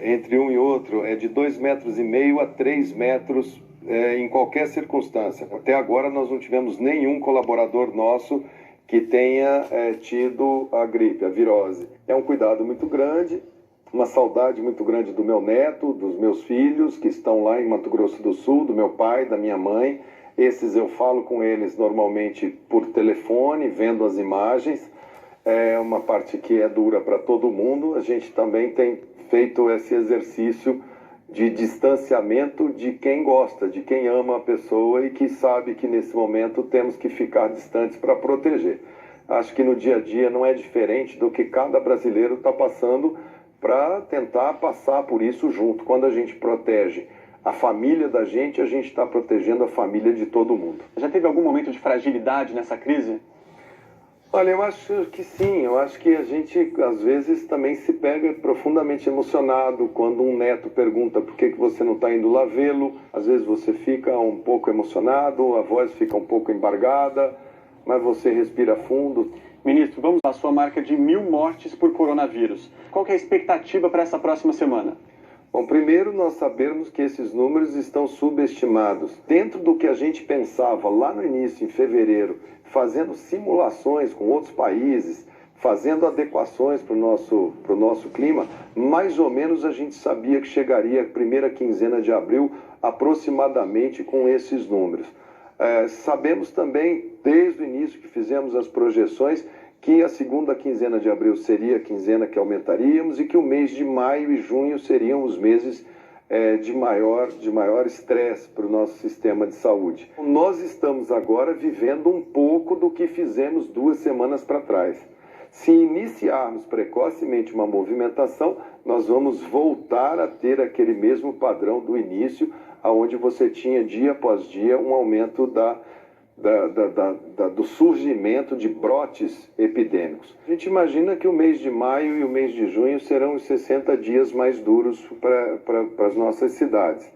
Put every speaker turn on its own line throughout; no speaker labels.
entre um e outro é de 2,5 metros a 3 metros em qualquer circunstância. Até agora nós não tivemos nenhum colaborador nosso que tenha tido a gripe, a virose. É um cuidado muito grande, uma saudade muito grande do meu neto, dos meus filhos que estão lá em Mato Grosso do Sul, do meu pai, da minha mãe. Esses eu falo com eles normalmente por telefone, vendo as imagens. É uma parte que é dura para todo mundo. A gente também tem feito esse exercício de distanciamento de quem gosta, de quem ama a pessoa e que sabe que nesse momento temos que ficar distantes para proteger. Acho que no dia a dia não é diferente do que cada brasileiro está passando para tentar passar por isso junto. Quando a gente protege a família da gente, a gente está protegendo a família de todo mundo.
Já teve algum momento de fragilidade nessa crise?
Olha, eu acho que sim. Eu acho que a gente, às vezes, também se pega profundamente emocionado quando um neto pergunta por que você não está indo lá vê-lo. Às vezes você fica um pouco emocionado, a voz fica um pouco embargada, mas você respira fundo.
Ministro, vamos à sua marca de 1.000 mortes por coronavírus. Qual que é a expectativa para essa próxima semana?
Bom, primeiro nós sabemos que esses números estão subestimados. Dentro do que a gente pensava lá no início, em fevereiro, fazendo simulações com outros países, fazendo adequações para o nosso clima, mais ou menos a gente sabia que chegaria a primeira quinzena de abril aproximadamente com esses números. Sabemos também, desde o início que fizemos as projeções, que a segunda quinzena de abril seria a quinzena que aumentaríamos e que o mês de maio e junho seriam os meses de maior estresse para o nosso sistema de saúde. Nós estamos agora vivendo um pouco do que fizemos 2 semanas para trás. Se iniciarmos precocemente uma movimentação, nós vamos voltar a ter aquele mesmo padrão do início, onde você tinha dia após dia um aumento do surgimento de brotes epidêmicos. A gente imagina que o mês de maio e o mês de junho serão os 60 dias mais duros para as nossas cidades.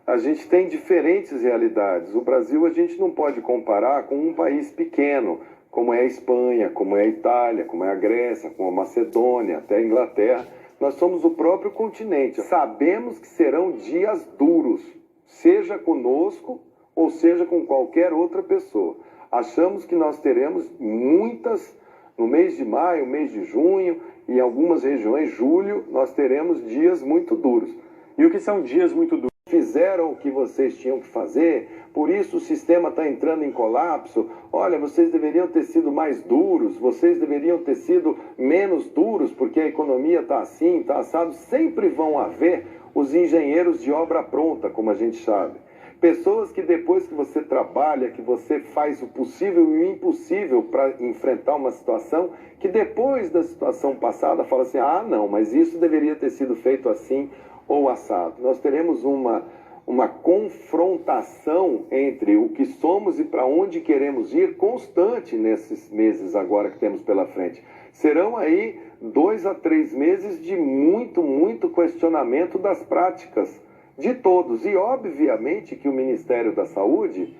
A gente tem diferentes realidades. O Brasil a gente não pode comparar com um país pequeno, como é a Espanha, como é a Itália, como é a Grécia, como a Macedônia, até a Inglaterra. Nós somos o próprio continente. Sabemos que serão dias duros, seja conosco ou seja com qualquer outra pessoa. Achamos que nós teremos muitas, no mês de maio, mês de junho, e em algumas regiões, julho, nós teremos dias muito duros.
E o que são dias muito duros?
Fizeram o que vocês tinham que fazer, por isso o sistema está entrando em colapso. Olha, vocês deveriam ter sido mais duros, vocês deveriam ter sido menos duros, porque a economia está assim, está assado. Sempre vão haver os engenheiros de obra pronta, como a gente sabe. Pessoas que depois que você trabalha, que você faz o possível e o impossível para enfrentar uma situação, que depois da situação passada fala assim, ah não, mas isso deveria ter sido feito assim ou assado. Nós teremos uma confrontação entre o que somos e para onde queremos ir constante nesses meses agora que temos pela frente. Serão aí 2 a 3 meses de muito questionamento das práticas de todos. E obviamente que o Ministério da Saúde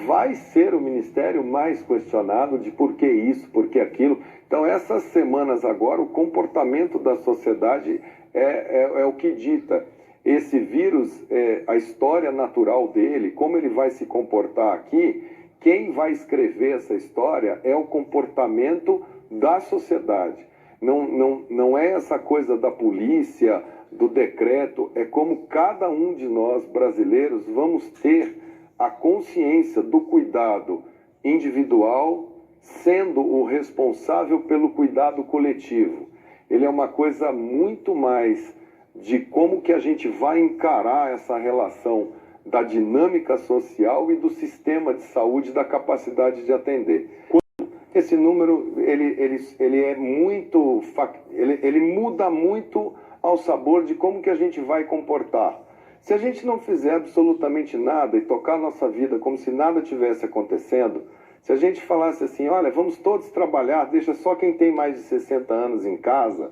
vai ser o ministério mais questionado de por que isso, por que aquilo. Então essas semanas agora, o comportamento da sociedade é o que dita. Esse vírus, a história natural dele, como ele vai se comportar aqui, quem vai escrever essa história é o comportamento da sociedade. Não é essa coisa da polícia, do decreto, é como cada um de nós brasileiros vamos ter a consciência do cuidado individual sendo o responsável pelo cuidado coletivo. Ele é uma coisa muito mais de como que a gente vai encarar essa relação da dinâmica social e do sistema de saúde, da capacidade de atender. Esse número, ele é muito, ele muda muito ao sabor de como que a gente vai comportar. Se a gente não fizer absolutamente nada e tocar nossa vida como se nada tivesse acontecendo, se a gente falasse assim, olha, vamos todos trabalhar, deixa só quem tem mais de 60 anos em casa,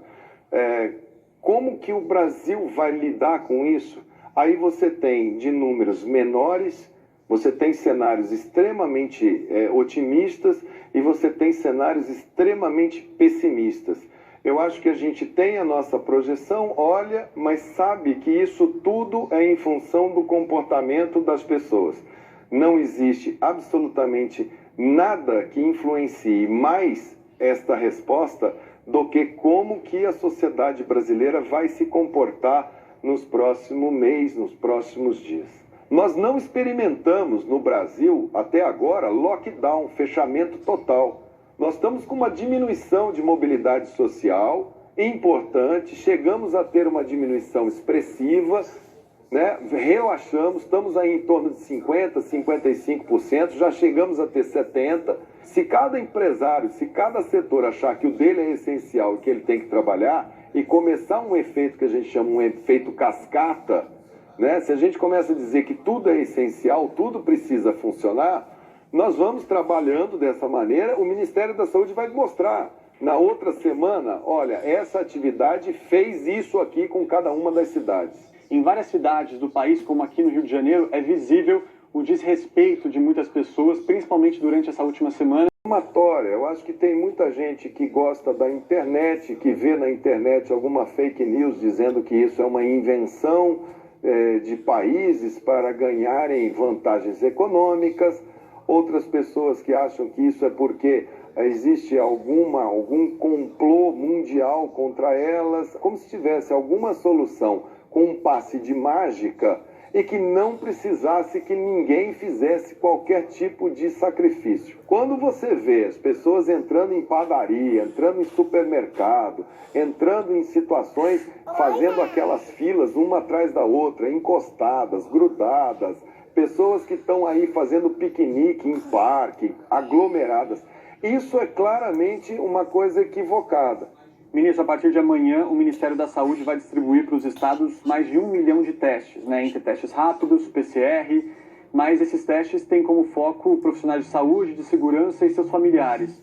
como que o Brasil vai lidar com isso? Aí você tem de números menores, você tem cenários extremamente otimistas e você tem cenários extremamente pessimistas. Eu acho que a gente tem a nossa projeção, olha, mas sabe que isso tudo é em função do comportamento das pessoas. Não existe absolutamente nada que influencie mais esta resposta do que como que a sociedade brasileira vai se comportar nos próximos meses, nos próximos dias. Nós não experimentamos no Brasil, até agora, lockdown, fechamento total. Nós estamos com uma diminuição de mobilidade social importante, chegamos a ter uma diminuição expressiva, né? Relaxamos, estamos aí em torno de 50%, 55%, já chegamos a ter 70%. Se cada empresário, se cada setor achar que o dele é essencial e que ele tem que trabalhar e começar um efeito que a gente chama um efeito cascata, né? Se a gente começa a dizer que tudo é essencial, tudo precisa funcionar, nós vamos trabalhando dessa maneira, o Ministério da Saúde vai mostrar. Na outra semana, olha, essa atividade fez isso aqui com cada uma das cidades.
Em várias cidades do país, como aqui no Rio de Janeiro, é visível o desrespeito de muitas pessoas, principalmente durante essa última semana.
Eu acho que tem muita gente que gosta da internet, que vê na internet alguma fake news dizendo que isso é uma invenção de países para ganharem vantagens econômicas. Outras pessoas que acham que isso é porque existe algum complô mundial contra elas, como se tivesse alguma solução com um passe de mágica e que não precisasse que ninguém fizesse qualquer tipo de sacrifício. Quando você vê as pessoas entrando em padaria, entrando em supermercado, entrando em situações, fazendo aquelas filas uma atrás da outra, encostadas, grudadas, pessoas que estão aí fazendo piquenique em parque, aglomeradas, isso é claramente uma coisa equivocada.
Ministro, a partir de amanhã, o Ministério da Saúde vai distribuir para os estados mais de 1 milhão de testes, né? Entre testes rápidos, PCR, mas esses testes têm como foco profissionais de saúde, de segurança e seus familiares.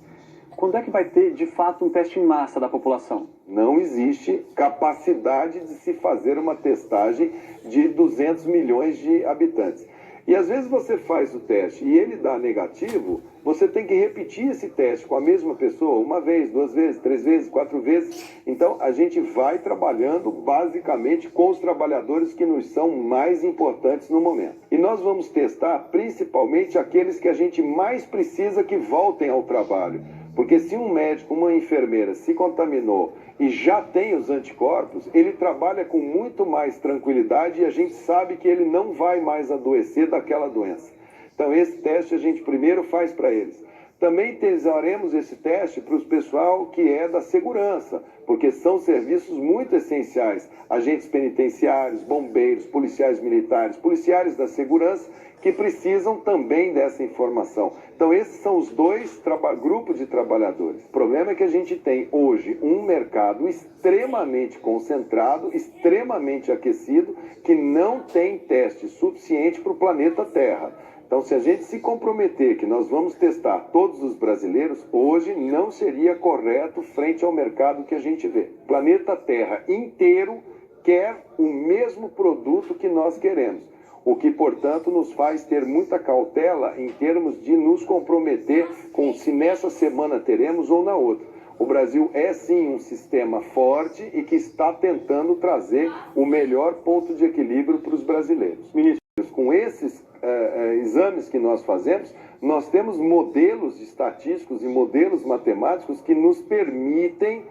Quando é que vai ter, de fato, um teste em massa da população?
Não existe capacidade de se fazer uma testagem de 200 milhões de habitantes. E às vezes você faz o teste e ele dá negativo, você tem que repetir esse teste com a mesma pessoa uma vez, 2 vezes, 3 vezes, 4 vezes. Então a gente vai trabalhando basicamente com os trabalhadores que nos são mais importantes no momento. E nós vamos testar principalmente aqueles que a gente mais precisa que voltem ao trabalho. Porque se um médico, uma enfermeira se contaminou e já tem os anticorpos, ele trabalha com muito mais tranquilidade e a gente sabe que ele não vai mais adoecer daquela doença. Então esse teste a gente primeiro faz para eles. Também faremos esse teste para o pessoal que é da segurança, porque são serviços muito essenciais. Agentes penitenciários, bombeiros, policiais militares, policiais da segurança, que precisam também dessa informação. Então esses são os dois grupos de trabalhadores. O problema é que a gente tem hoje um mercado extremamente concentrado, extremamente aquecido, que não tem teste suficiente para o planeta Terra. Então, se a gente se comprometer que nós vamos testar todos os brasileiros, hoje não seria correto frente ao mercado que a gente vê. O planeta Terra inteiro quer o mesmo produto que nós queremos, o que, portanto, nos faz ter muita cautela em termos de nos comprometer com se nessa semana teremos ou na outra. O Brasil é sim um sistema forte e que está tentando trazer o melhor ponto de equilíbrio para os brasileiros. Ministro, com esses exames que nós fazemos, nós temos modelos estatísticos e modelos matemáticos que nos permitem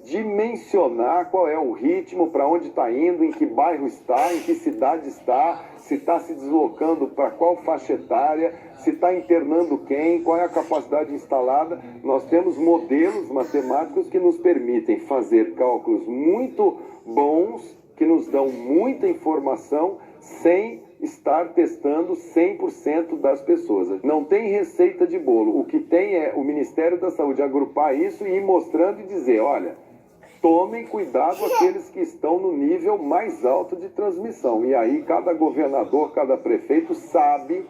dimensionar qual é o ritmo, para onde está indo, em que bairro está, em que cidade está, se está se deslocando para qual faixa etária, se está internando quem, qual é a capacidade instalada. Nós temos modelos matemáticos que nos permitem fazer cálculos muito bons, que nos dão muita informação, sem estar testando 100% das pessoas. Não tem receita de bolo. O que tem é o Ministério da Saúde agrupar isso e ir mostrando e dizer, olha, tomem cuidado aqueles que estão no nível mais alto de transmissão. E aí cada governador, cada prefeito sabe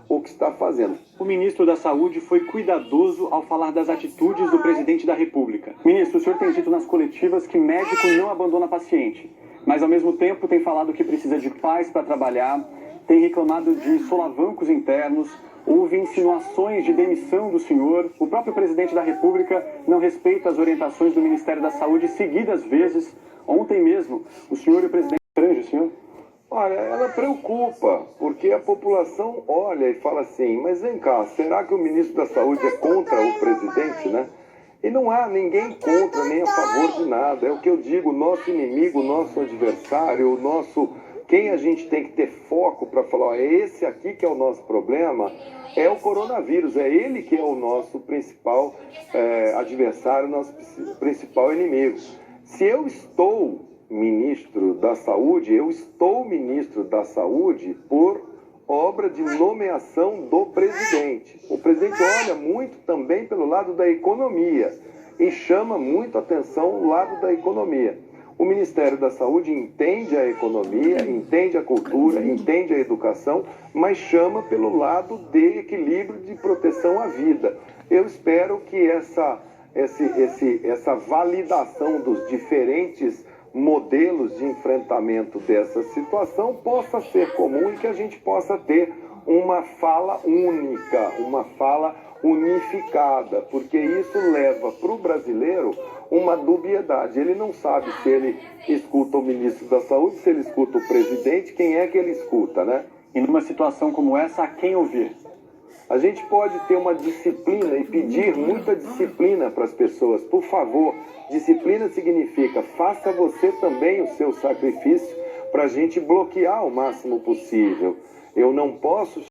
o que está fazendo.
O ministro da Saúde foi cuidadoso ao falar das atitudes do presidente da República. Ministro, o senhor tem dito nas coletivas que médico não abandona paciente, mas ao mesmo tempo tem falado que precisa de paz para trabalhar, tem reclamado de solavancos internos, houve insinuações de demissão do senhor, o próprio presidente da República não respeita as orientações do Ministério da Saúde seguidas vezes. Ontem mesmo, o senhor e o presidente estrange, senhor?
Olha, ela preocupa, porque a população olha e fala assim, mas vem cá, será que o ministro da Saúde é contra o presidente, né? E não há ninguém contra nem a favor de nada. É o que eu digo, nosso inimigo, nosso adversário, quem a gente tem que ter foco para falar, ó, é esse aqui que é o nosso problema, é o coronavírus, é ele que é o nosso principal adversário, nosso principal inimigo. Se eu estou ministro da Saúde, eu estou ministro da Saúde por obra de nomeação do presidente. O presidente olha muito também pelo lado da economia e chama muito atenção o lado da economia. O Ministério da Saúde entende a economia, entende a cultura, entende a educação, mas chama pelo lado de equilíbrio de proteção à vida. Eu espero que essa validação dos diferentes modelos de enfrentamento dessa situação possa ser comum e que a gente possa ter uma fala única, uma fala unificada, porque isso leva para o brasileiro uma dubiedade. Ele não sabe se ele escuta o ministro da Saúde, se ele escuta o presidente, quem é que ele escuta, né?
E numa situação como essa, a quem ouvir?
A gente pode ter uma disciplina e pedir muita disciplina para as pessoas. Por favor, disciplina significa faça você também o seu sacrifício para a gente bloquear o máximo possível. Eu não posso